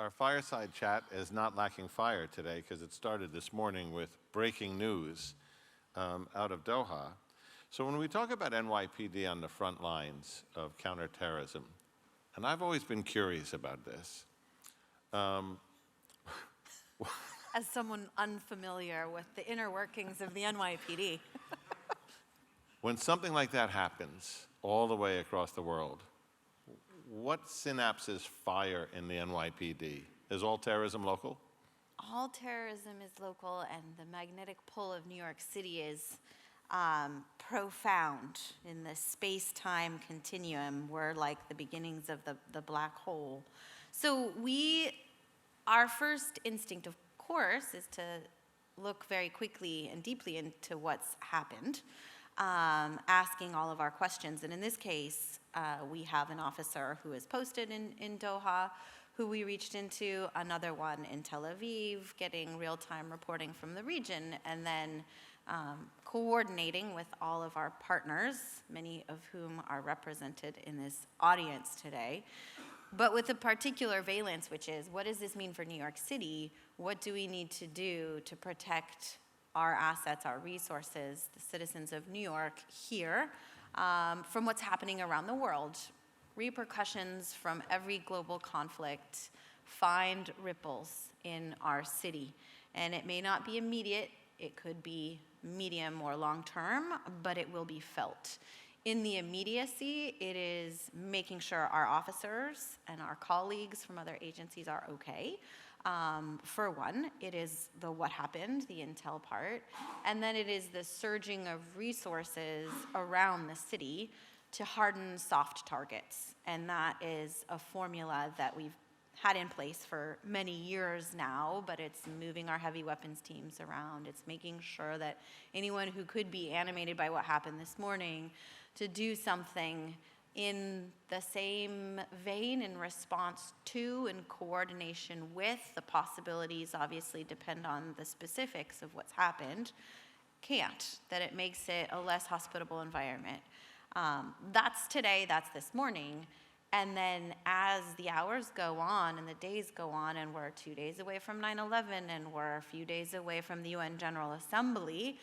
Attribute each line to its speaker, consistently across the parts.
Speaker 1: Our fireside chat is not lacking fire today because it started this morning with breaking news out of Doha. So when we talk about NYPD on the front lines of counterterrorism, and I've always been curious about this.
Speaker 2: As someone unfamiliar with the inner workings of the NYPD.
Speaker 1: When something like that happens all the way across the world, what synapses fire in the NYPD? Is all terrorism local?
Speaker 2: All terrorism is local, and the magnetic pull of New York City is profound. In the space-time continuum, we're like the beginnings of the black hole. So our first instinct, of course, is to look very quickly and deeply into what's happened, asking all of our questions. And in this case, we have an officer who is posted in Doha, who we reached into, another one in Tel Aviv, getting real-time reporting from the region, and then coordinating with all of our partners, many of whom are represented in this audience today, but with a particular valence, which is, what does this mean for New York City? What do we need to do to protect our assets, our resources, the citizens of New York here, from what's happening around the world? Repercussions from every global conflict find ripples in our city. And it may not be immediate, it could be medium or long term, but it will be felt. In the immediacy, it is making sure our officers and our colleagues from other agencies are okay. For one, it is the what happened, the intel part, and then it is the surging of resources around the city to harden soft targets. And that is a formula that we've had in place for many years now, but it's moving our heavy weapons teams around. It's making sure that anyone who could be animated by what happened this morning to do something in the same vein in response to and coordination with the possibilities obviously depend on the specifics of what's happened, can't, that it makes it a less hospitable environment. That's today, that's this morning. And then as the hours go on and the days go on, and we're 2 days away from 9/11 and we're a few days away from the UN General Assembly,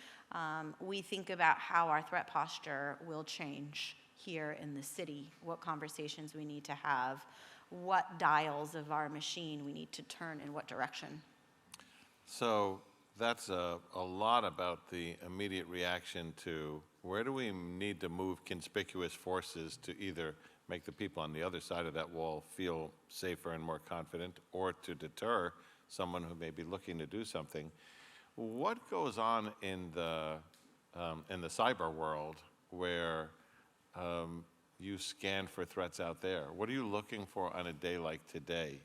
Speaker 2: we think about how our threat posture will change here in the city, what conversations we need to have, what dials of our machine we need to turn in what direction.
Speaker 1: So that's a lot about the immediate reaction to where do we need to move conspicuous forces to either make the people on the other side of that wall feel safer and more confident, or to deter someone who may be looking to do something. What goes on in the cyber world where you scan for threats out there? What are you looking for on a day like today?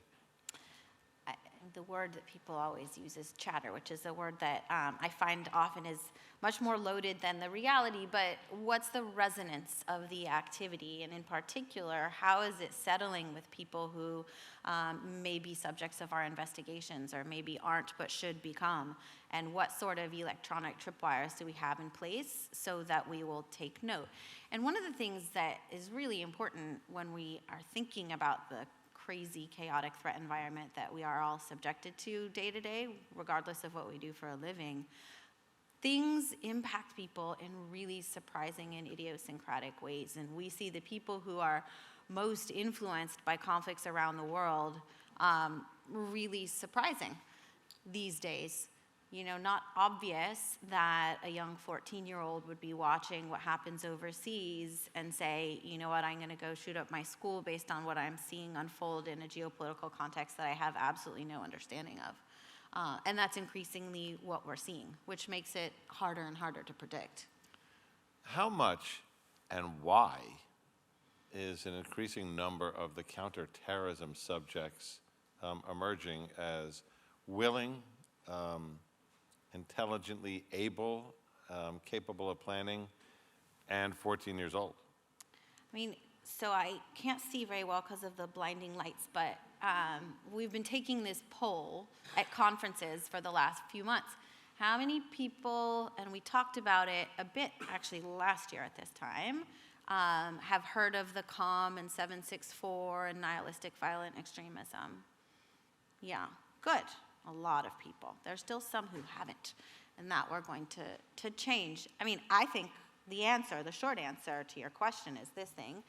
Speaker 2: The word that people always use is chatter, which is a word that I find often is much more loaded than the reality, but what's the resonance of the activity? And in particular, how is it settling with people who may be subjects of our investigations or maybe aren't but should become? And what sort of electronic tripwires do we have in place so that we will take note? And one of the things that is really important when we are thinking about the crazy, chaotic threat environment that we are all subjected to day to day, regardless of what we do for a living, things impact people in really surprising and idiosyncratic ways. And we see the people who are most influenced by conflicts around the world really surprising these days. You know, not obvious that a young 14-year-old would be watching what happens overseas and say, you know what, I'm going to go shoot up my school based on what I'm seeing unfold in a geopolitical context that I have absolutely no understanding of. And that's increasingly what we're seeing, which makes it harder and harder to predict.
Speaker 1: How much and why is an increasing number of the counterterrorism subjects emerging as willing, intelligently able, capable of planning, and 14 years old?
Speaker 2: I mean, so I can't see very well because of the blinding lights, but we've been taking this poll at conferences for the last few months. How many people, and we talked about it a bit actually last year at this time, have heard of the COM and 764 and nihilistic violent extremism? Yeah, good. A lot of people. There's still some who haven't, and that we're going to change. I mean, I think the short answer to your question is this thing,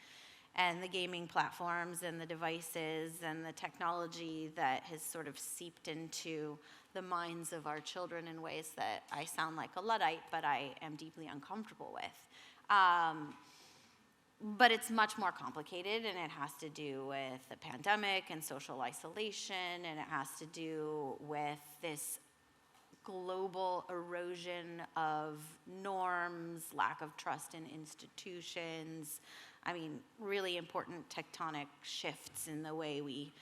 Speaker 2: and the gaming platforms and the devices and the technology that has sort of seeped into the minds of our children in ways that I sound like a Luddite, but I am deeply uncomfortable with. But it's much more complicated, and it has to do with the pandemic and social isolation, and it has to do with this global erosion of norms, lack of trust in institutions. I mean, really important tectonic shifts in the way we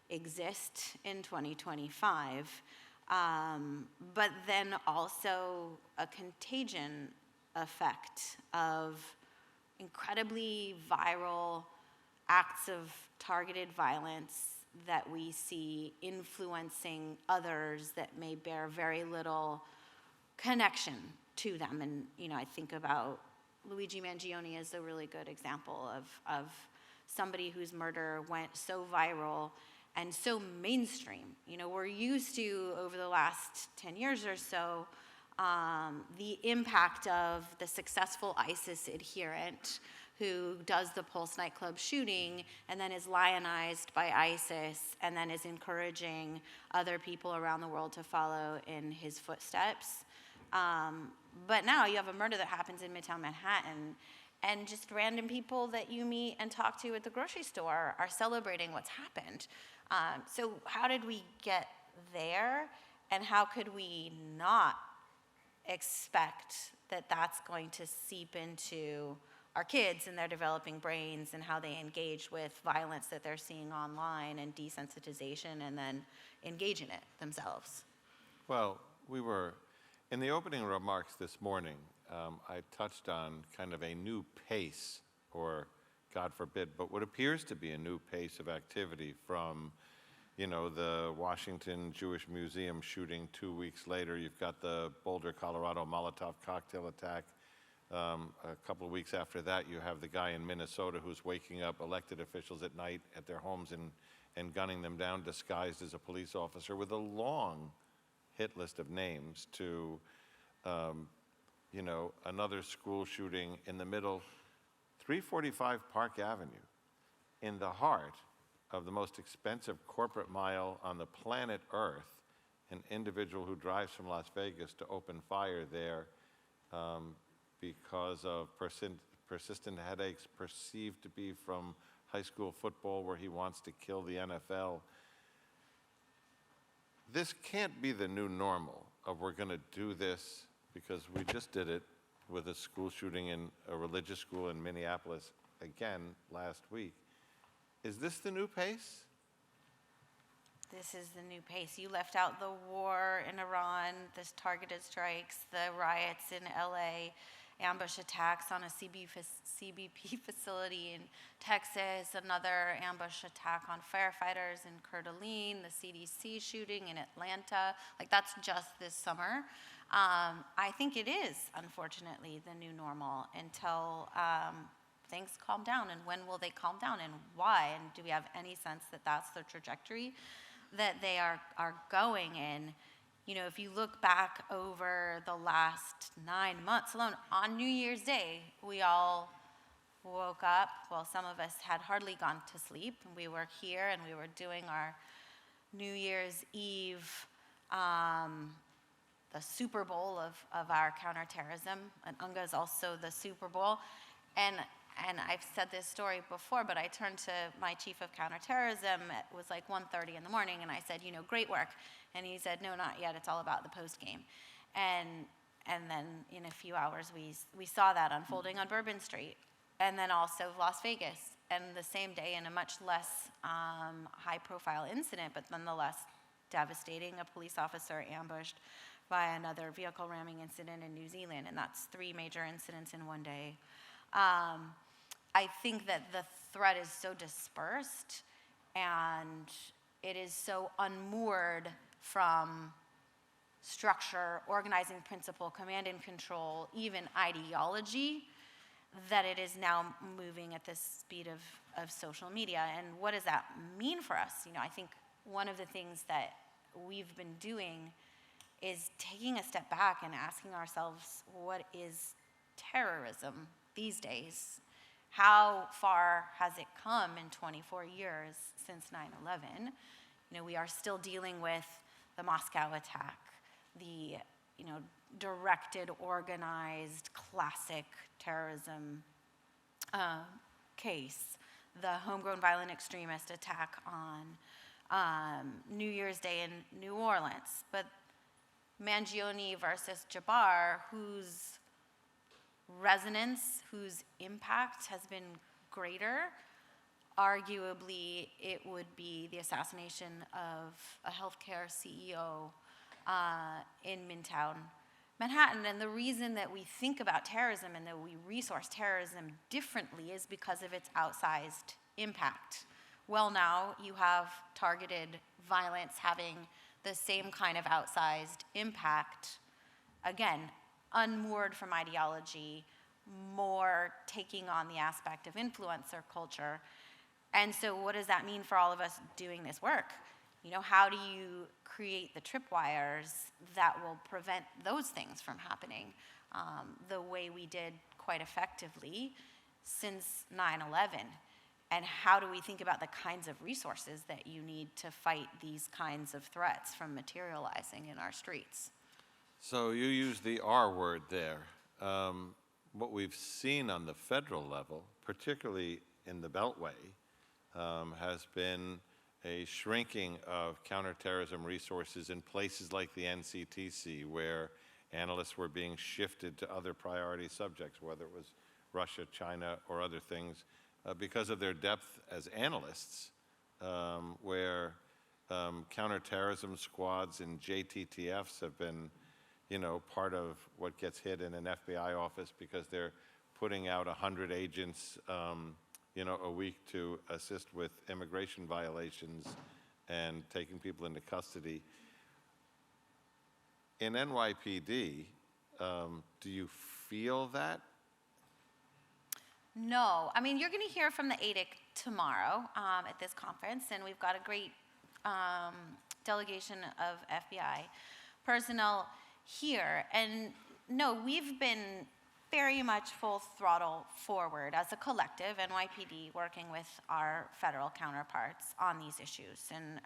Speaker 2: exist in 2025. But then also a contagion effect of incredibly viral acts of targeted violence that we see influencing others that may bear very little connection to them. And, I think about Luigi Mangione as a really good example of somebody whose murder went so viral and so mainstream. We're used to, over the last 10 years or so, the impact of the successful ISIS adherent who does the Pulse nightclub shooting and then is lionized by ISIS and then is encouraging other people around the world to follow in his footsteps. But now you have a murder that happens in Midtown Manhattan, and just random people that you meet and talk to at the grocery store are celebrating what's happened. So how did we get there, and how could we not expect that that's going to seep into our kids and their developing brains and how they engage with violence that they're seeing online and desensitization, and then engage in it themselves?
Speaker 1: Well, we were, in the opening remarks this morning, I touched on kind of a new pace, or God forbid, but what appears to be a new pace of activity from the Washington Jewish Museum shooting 2 weeks later. You've got the Boulder, Colorado Molotov cocktail attack. A couple of weeks after that, you have the guy in Minnesota who's waking up elected officials at night at their homes and gunning them down disguised as a police officer, with a long hit list of names, to, another school shooting in the middle, 345 Park Avenue, in the heart of the most expensive corporate mile on the planet Earth. An individual who drives from Las Vegas to open fire there because of persistent headaches perceived to be from high school football, where he wants to kill the NFL. This can't be the new normal of we're going to do this, because we just did it with a school shooting in a religious school in Minneapolis again last week. Is this the new pace?
Speaker 2: This is the new pace. You left out the war in Iran, this targeted strikes, the riots in LA, ambush attacks on a CBP facility in Texas, another ambush attack on firefighters in Coeur d'Alene, the CDC shooting in Atlanta. Like, that's just this summer. I think it is, unfortunately, the new normal until things calm down. And when will they calm down, and why? And do we have any sense that that's the trajectory that they are going in? If you look back over the last 9 months alone, on New Year's Day, we all woke up. Well, some of us had hardly gone to sleep, and we were here, and we were doing our New Year's Eve, the Super Bowl of our counterterrorism. And UNGA is also the Super Bowl. And I've said this story before, but I turned to my chief of counterterrorism. It was like 1:30 in the morning, and I said, great work. And he said, no, not yet. It's all about the post game. And then in a few hours, we saw that unfolding on Bourbon Street, and then also Las Vegas. And the same day, in a much less high-profile incident, but nonetheless devastating, a police officer ambushed by another vehicle ramming incident in New Zealand. And that's 3 major incidents in one day. I think that the threat is so dispersed, and it is so unmoored from structure, organizing principle, command and control, even ideology, that it is now moving at the speed of social media. And what does that mean for us? I think one of the things that we've been doing is taking a step back and asking ourselves, what is terrorism these days? How far has it come in 24 years since 9/11? We are still dealing with the Moscow attack, the directed, organized, classic terrorism case, the homegrown violent extremist attack on New Year's Day in New Orleans. But Mangione versus Jabbar, whose resonance, whose impact has been greater, arguably it would be the assassination of a healthcare CEO in Midtown Manhattan. And the reason that we think about terrorism and that we resource terrorism differently is because of its outsized impact. Well, now you have targeted violence having the same kind of outsized impact, again, unmoored from ideology, more taking on the aspect of influencer culture. And so what does that mean for all of us doing this work? How do you create the tripwires that will prevent those things from happening the way we did quite effectively since 9/11? And how do we think about the kinds of resources that you need to fight these kinds of threats from materializing in our streets?
Speaker 1: So you use the R word there. What we've seen on the federal level, particularly in the Beltway, has been a shrinking of counterterrorism resources in places like the NCTC, where analysts were being shifted to other priority subjects, whether it was Russia, China, or other things, because of their depth as analysts, where counterterrorism squads and JTTFs have been part of what gets hit in an FBI office because they're putting out 100 agents a week to assist with immigration violations and taking people into custody. In NYPD, do you feel that?
Speaker 2: No. You're going to hear from the ADIC tomorrow at this conference, and we've got a great delegation of FBI personnel here. And no, we've been very much full throttle forward as a collective, NYPD, working with our federal counterparts on these issues. And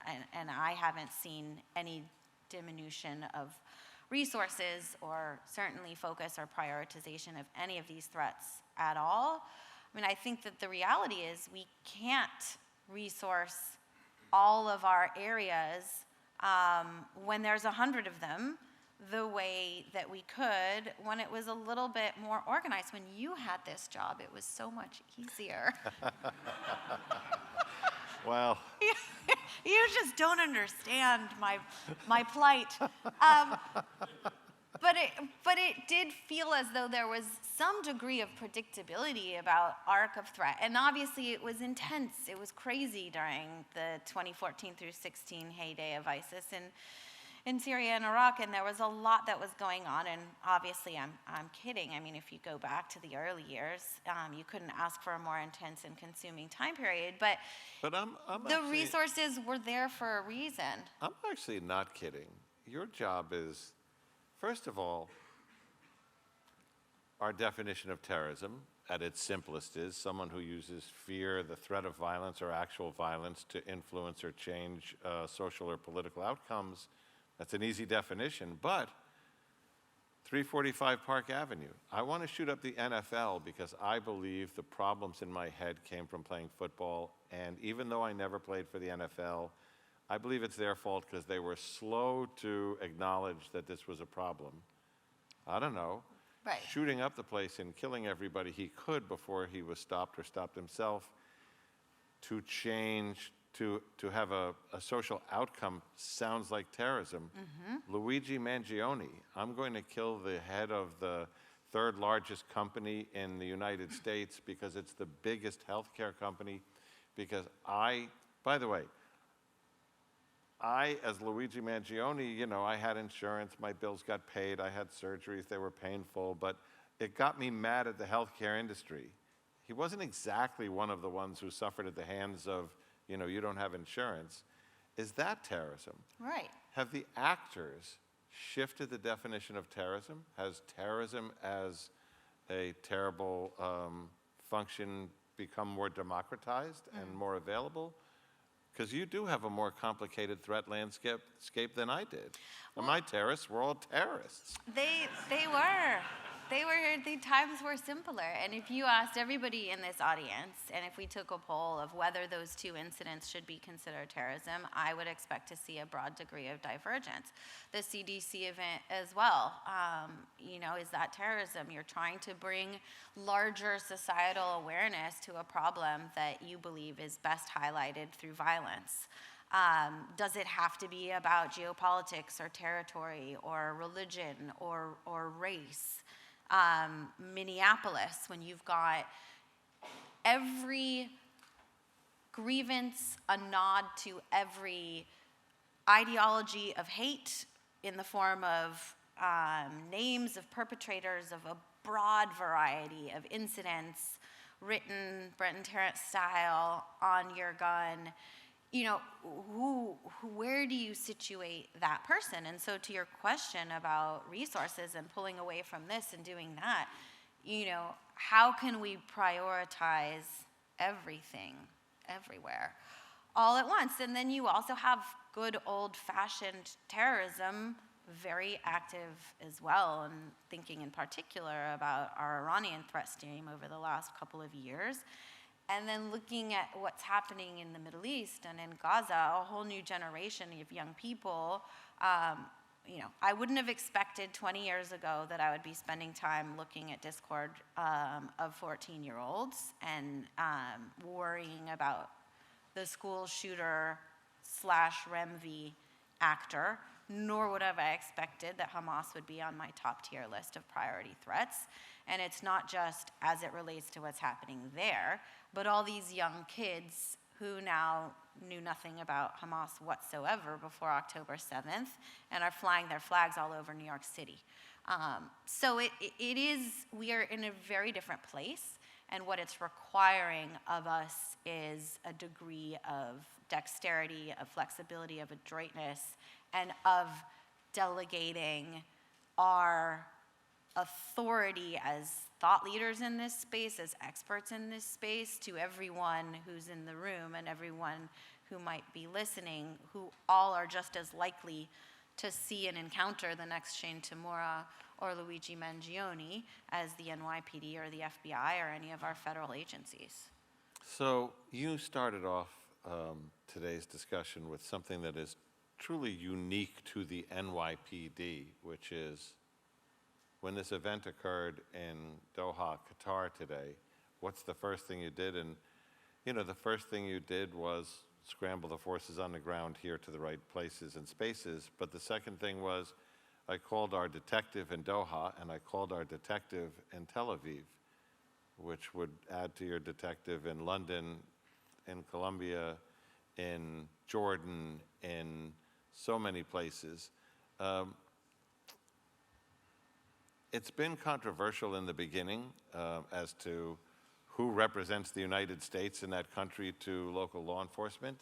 Speaker 2: I haven't seen any diminution of resources or certainly focus or prioritization of any of these threats at all. I think that the reality is we can't resource all of our areas when there's 100 of them the way that we could when it was a little bit more organized. When you had this job, it was so much easier.
Speaker 1: Well,
Speaker 2: you just don't understand my plight. But it did feel as though there was some degree of predictability about arc of threat. And obviously it was intense. It was crazy during the 2014 through 16 heyday of ISIS in Syria and Iraq, and there was a lot that was going on. And obviously I'm kidding. If you go back to the early years, you couldn't ask for a more intense and consuming time period. But the resources were there for a reason.
Speaker 1: I'm actually not kidding. Your job is, first of all, our definition of terrorism at its simplest is someone who uses fear, the threat of violence, or actual violence to influence or change social or political outcomes. That's an easy definition, but 345 Park Avenue. I want to shoot up the NFL because I believe the problems in my head came from playing football, and even though I never played for the NFL, I believe it's their fault because they were slow to acknowledge that this was a problem. I don't know.
Speaker 2: Right.
Speaker 1: Shooting up the place and killing everybody he could before he was stopped or stopped himself to change, to have a social outcome sounds like terrorism. Mm-hmm. Luigi Mangione, I'm going to kill the head of the third largest company in the United States because it's the biggest healthcare company, because by the way, as Luigi Mangione, I had insurance, my bills got paid, I had surgeries, they were painful, but it got me mad at the healthcare industry. He wasn't exactly one of the ones who suffered at the hands of, you don't have insurance. Is that terrorism?
Speaker 2: Right.
Speaker 1: Have the actors shifted the definition of terrorism? Has terrorism as a terrible function become more democratized and more available? Because you do have a more complicated threat landscape than I did. Am I terrorists? We're all terrorists.
Speaker 2: They were. The times were simpler. And if you asked everybody in this audience, and if we took a poll of whether those two incidents should be considered terrorism, I would expect to see a broad degree of divergence. The CDC event as well, is that terrorism? You're trying to bring larger societal awareness to a problem that you believe is best highlighted through violence. Does it have to be about geopolitics or territory or religion or race? Minneapolis, when you've got every grievance a nod to every ideology of hate in the form of names of perpetrators of a broad variety of incidents, written Brenton Tarrant style on your gun. Where do you situate that person? And so to your question about resources and pulling away from this and doing that, how can we prioritize everything, everywhere, all at once? And then you also have good old-fashioned terrorism, very active as well, and thinking in particular about our Iranian threat stream over the last couple of years. And then looking at what's happening in the Middle East and in Gaza, a whole new generation of young people. I wouldn't have expected 20 years ago that I would be spending time looking at Discord of 14-year-olds and worrying about the school shooter / REMV actor, nor would have I expected that Hamas would be on my top tier list of priority threats. And it's not just as it relates to what's happening there, but all these young kids who now knew nothing about Hamas whatsoever before October 7th and are flying their flags all over New York City. So we are in a very different place, and what it's requiring of us is a degree of dexterity, of flexibility, of adroitness, and of delegating our authority as thought leaders in this space, as experts in this space, to everyone who's in the room and everyone who might be listening, who all are just as likely to see and encounter the next Shane Tamura or Luigi Mangione as the NYPD or the FBI or any of our federal agencies.
Speaker 1: So you started off today's discussion with something that is truly unique to the NYPD, which is when this event occurred in Doha, Qatar today, what's the first thing you did? And, the first thing you did was scramble the forces on the ground here to the right places and spaces. But the second thing was I called our detective in Doha and I called our detective in Tel Aviv, which would add to your detective in London, in Colombia, in Jordan, in so many places. It's been controversial in the beginning as to who represents the United States in that country to local law enforcement.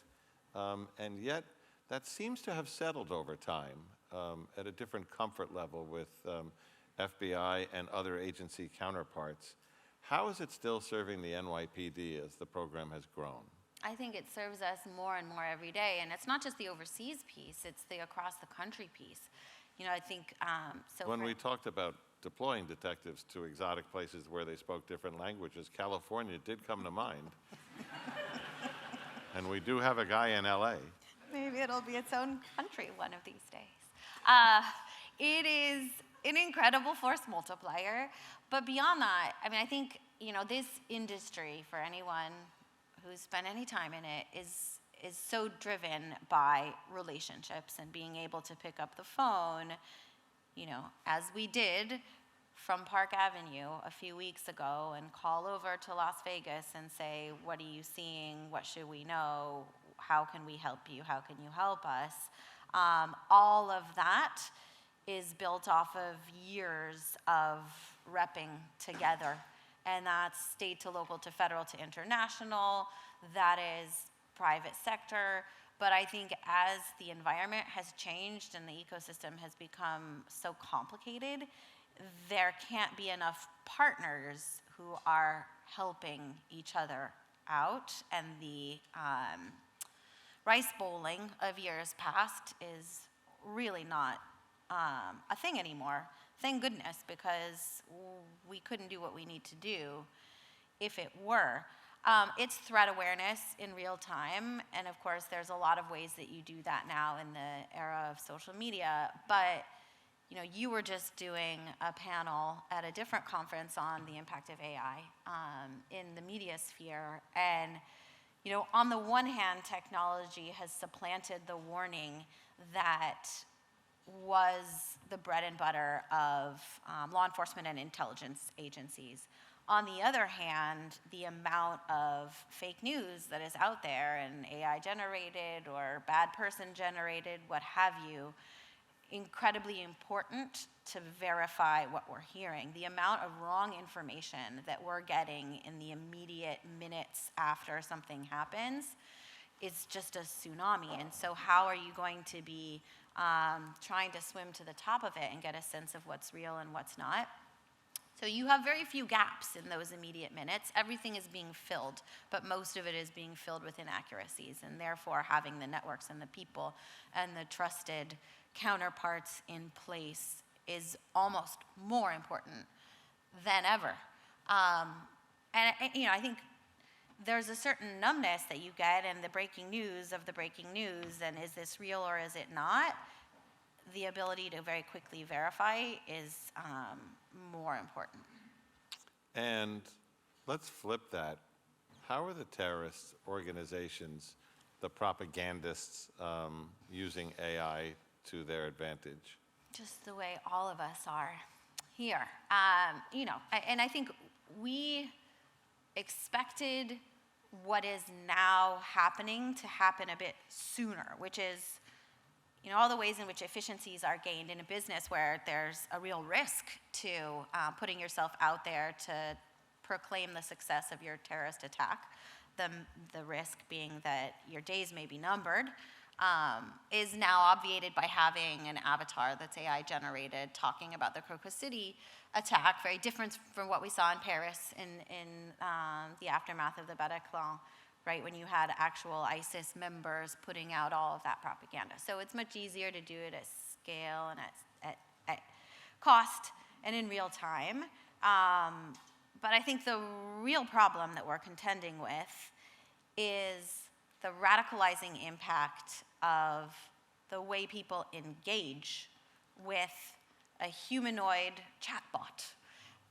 Speaker 1: And yet, that seems to have settled over time at a different comfort level with FBI and other agency counterparts. How is it still serving the NYPD as the program has grown?
Speaker 2: I think it serves us more and more every day. And it's not just the overseas piece, it's the across the country piece. I think
Speaker 1: When we talked about deploying detectives to exotic places where they spoke different languages, California did come to mind. And we do have a guy in LA.
Speaker 2: Maybe it'll be its own country one of these days. It is an incredible force multiplier. But beyond that, I think, this industry, for anyone who's spent any time in it, is so driven by relationships and being able to pick up the phone, as we did from Park Avenue a few weeks ago and call over to Las Vegas and say, what are you seeing? What should we know? How can we help you? How can you help us? All of that is built off of years of repping together. And that's state to local to federal to international. That is private sector. But I think as the environment has changed and the ecosystem has become so complicated, there can't be enough partners who are helping each other out. And the rice bowling of years past is really not a thing anymore. Thank goodness, because we couldn't do what we need to do if it were. It's threat awareness in real time, and of course there's a lot of ways that you do that now in the era of social media, but you were just doing a panel at a different conference on the impact of AI in the media sphere, and on the one hand, technology has supplanted the warning that was the bread and butter of law enforcement and intelligence agencies. On the other hand, the amount of fake news that is out there, and AI generated or bad person generated, what have you, incredibly important to verify what we're hearing. The amount of wrong information that we're getting in the immediate minutes after something happens is just a tsunami. And so how are you going to be trying to swim to the top of it and get a sense of what's real and what's not? So you have very few gaps in those immediate minutes. Everything is being filled, but most of it is being filled with inaccuracies, and therefore having the networks and the people and the trusted counterparts in place is almost more important than ever. I think there's a certain numbness that you get in the breaking news of the breaking news, and is this real or is it not? The ability to very quickly verify is more important.
Speaker 1: And let's flip that. How are the terrorist organizations, the propagandists, using AI to their advantage?
Speaker 2: Just the way all of us are here. And I think we expected what is now happening to happen a bit sooner, which is all the ways in which efficiencies are gained in a business where there's a real risk to putting yourself out there to proclaim the success of your terrorist attack. The risk being that your days may be numbered, is now obviated by having an avatar that's AI generated talking about the Crocus City attack, very different from what we saw in Paris in the aftermath of the Bataclan, right, when you had actual ISIS members putting out all of that propaganda. So it's much easier to do it at scale and at cost and in real time. But I think the real problem that we're contending with is the radicalizing impact of the way people engage with a humanoid chatbot.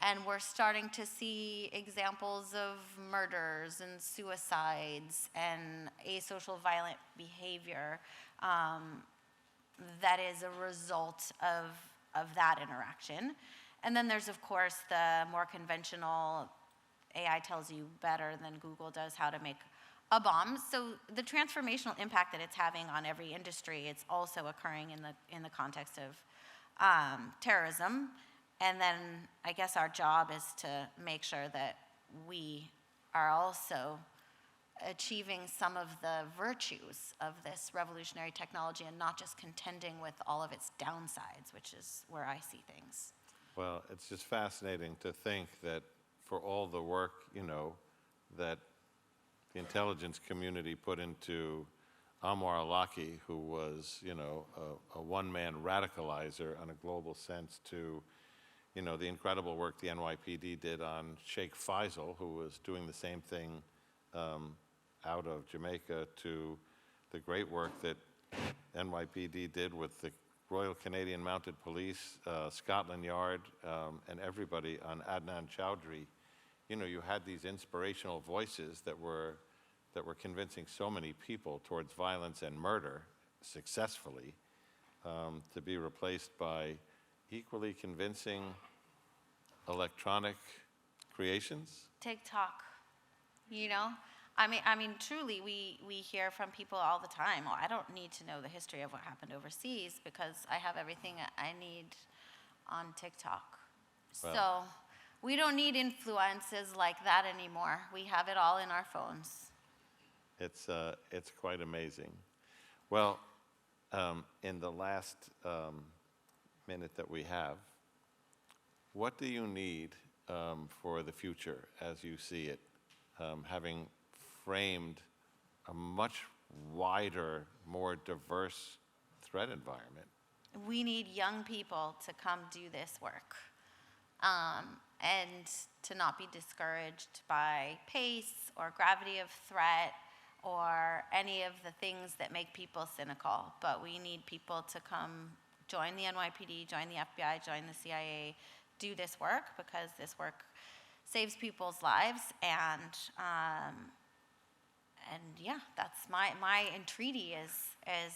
Speaker 2: And we're starting to see examples of murders and suicides and asocial violent behavior that is a result of that interaction. And then there's, of course, the more conventional AI tells you better than Google does how to make a bomb. So the transformational impact that it's having on every industry, it's also occurring in the context of terrorism. And then I guess our job is to make sure that we are also achieving some of the virtues of this revolutionary technology and not just contending with all of its downsides, which is where I see things.
Speaker 1: Well, it's just fascinating to think that for all the work, that the intelligence community put into Anwar al-Awlaki, who was, a one-man radicalizer in a global sense, to the incredible work the NYPD did on Sheikh Faisal, who was doing the same thing out of Jamaica, to the great work that NYPD did with the Royal Canadian Mounted Police, Scotland Yard, and everybody on Adnan Chowdhury. You had these inspirational voices that were convincing so many people towards violence and murder successfully, to be replaced by equally convincing electronic creations?
Speaker 2: TikTok, I mean, truly, we hear from people all the time, I don't need to know the history of what happened overseas because I have everything I need on TikTok.
Speaker 1: Well,
Speaker 2: so we don't need influences like that anymore. We have it all in our phones.
Speaker 1: It's quite amazing. Well, in the last minute that we have, what do you need for the future as you see it, having framed a much wider, more diverse threat environment?
Speaker 2: We need young people to come do this work, and to not be discouraged by pace or gravity of threat or any of the things that make people cynical. But we need people to come join the NYPD, join the FBI, join the CIA, do this work, because this work saves people's lives. And yeah, that's my entreaty is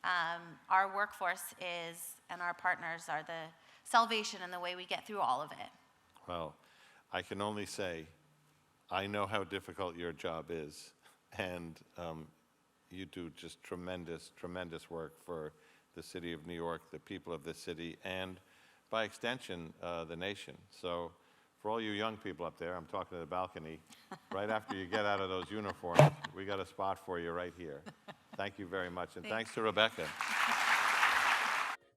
Speaker 2: our workforce is, and our partners are the salvation and the way we get through all of it.
Speaker 1: Well, I can only say, I know how difficult your job is, and you do just tremendous, tremendous work for the city of New York, the people of this city, and by extension, the nation. So for all you young people up there, I'm talking to the balcony, right after you get out of those uniforms, we got a spot for you right here. Thank you very much, and thanks to Rebecca.